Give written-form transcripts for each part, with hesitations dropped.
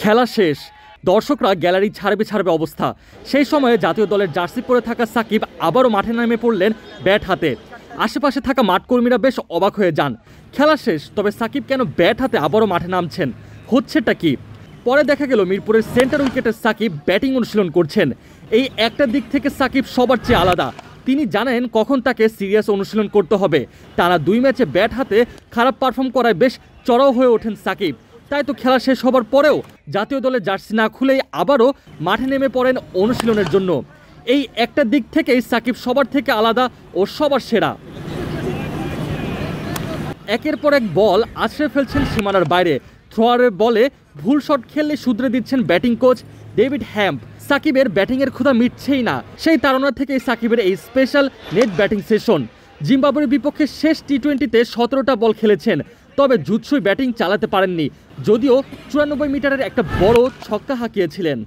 খেলা শেষ, দর্শকরা গ্যালারি ছাড়বে অবস্থা। সেই সময়ে জাতীয় দলের জার্সি পরে থাকা সাকিব আবারও মাঠে নেমে পড়লেন ব্যাট হাতে। আশেপাশে থাকা মাঠকর্মীরা বেশ অবাক হয়ে যান। খেলা শেষ, তবে সাকিব কেন ব্যাট হাতে আবারও মাঠে নামছেন, হচ্ছেটা কি? পরে দেখা গেল মিরপুরের সেন্টার উইকেটে সাকিব ব্যাটিং অনুশীলন করছেন। এই একটা দিক থেকে সাকিব সবার চেয়ে আলাদা। তিনি জানেন কখন তাকে সিরিয়াস অনুশীলন করতে হবে। টানা 2 ম্যাচে ব্যাট হাতে খারাপ পারফর্ম করায় বেশ চড়াও হয়ে ওঠেন সাকিব। তাই তো খেলা শেষ হবার পরেও জাতীয় দলের জার্সি না খুলেই আবারও মাঠে নেমে পড়েন অনুশীলনের জন্য। এই একটা দিক থেকেই সাকিব সবার থেকে আলাদা ও সবার সেরা। একের পর এক বল আছড়ে ফেলছেন সীমানার বাইরে। থ্রোয়ারের বলে ভুল শট খেললে শুধরে দিচ্ছেন ব্যাটিং কোচ ডেভিড হ্যাম্প। সাকিবের ব্যাটিংয়ের ক্ষুধা মিটছেই না। সেই তাড়না থেকেই সাকিবের এই স্পেশাল নেট ব্যাটিং সেশন। জিম্বাবুয়ের বিপক্ষে শেষ টি-20তে 17টা বল খেলেছেন, তবে জুৎসই ব্যাটিং চালাতে পারেননি, যদিও 94 মিটারের একটা বড় ছক্কা হাঁকিয়েছিলেন।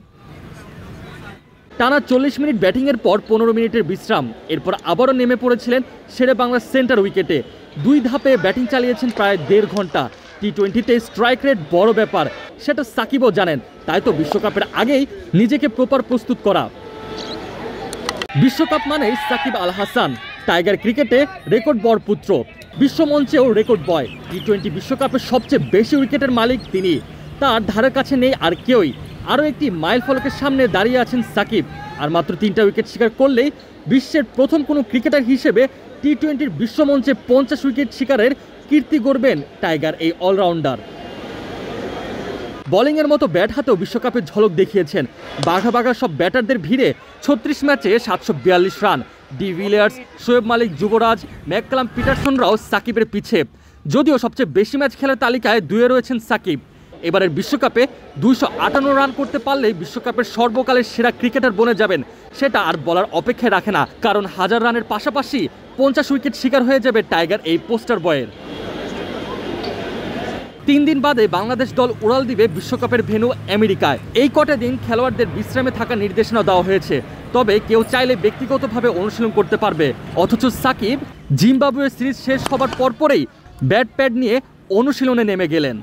টানা 40 মিনিট ব্যাটিংয়ের পর 15 মিনিটের বিশ্রাম। এরপর আবারও নেমে পড়েছিলেন শেরে বাংলার সেন্টার উইকেটে। 2 ধাপে ব্যাটিং চালিয়েছেন প্রায় 1.5 ঘন্টা। টি-20তে স্ট্রাইক রেট বড় ব্যাপার, সেটা সাকিবও জানেন। তাই তো বিশ্বকাপের আগেই নিজেকে প্রপার প্রস্তুত করা। বিশ্বকাপ মানেই সাকিব আল হাসান, টাইগার ক্রিকেটে রেকর্ড বরপুত্র, বিশ্বমঞ্চেও রেকর্ড বয়। টি-20 বিশ্বকাপের সবচেয়ে বেশি উইকেটের মালিক তিনি। তার ধারের কাছে নেই আর কেউই। আরও একটি মাইল ফলকের সামনে দাঁড়িয়ে আছেন সাকিব। আর মাত্র 3টা উইকেট শিকার করলেই বিশ্বের প্রথম কোনো ক্রিকেটার হিসেবে টি-20 বিশ্বমঞ্চে 50 উইকেট শিকারের কীর্তি গড়বেন টাইগার এই অলরাউন্ডার। বোলিংয়ের মতো ব্যাট হাতেও বিশ্বকাপের ঝলক দেখিয়েছেন। বাঘা সব ব্যাটারদের ভিড়ে 36 ম্যাচে 742 রান। ডিভিলিয়ার্স, শোয়েব মালিক, যুবরাজ, ম্যাককালাম, পিটারসনরাও সাকিবের পিছে। যদিও সবচেয়ে বেশি ম্যাচ খেলার তালিকায় 2-এ রয়েছেন সাকিব। এবারের বিশ্বকাপে 258 রান করতে পারলেই বিশ্বকাপের সর্বকালের সেরা ক্রিকেটার বনে যাবেন। সেটা আর বলার অপেক্ষায় রাখে না, কারণ 1000 রানের পাশাপাশি 50 উইকেট শিকার হয়ে যাবে টাইগার এই পোস্টার বয়ের। 3 দিন বাদে বাংলাদেশ দল উড়াল দিবে বিশ্বকাপের ভেন্যু আমেরিকায়। এই কটা দিন খেলোয়াড়দের বিশ্রামে থাকার নির্দেশনা দেওয়া হয়েছে, তবে কেউ চাইলে ব্যক্তিগতভাবে অনুশীলন করতে পারবে। অথচ সাকিব জিম্বাবুয়ের সিরিজ শেষ হবার পরপরেই ব্যাট প্যাড নিয়ে অনুশীলনে নেমে গেলেন।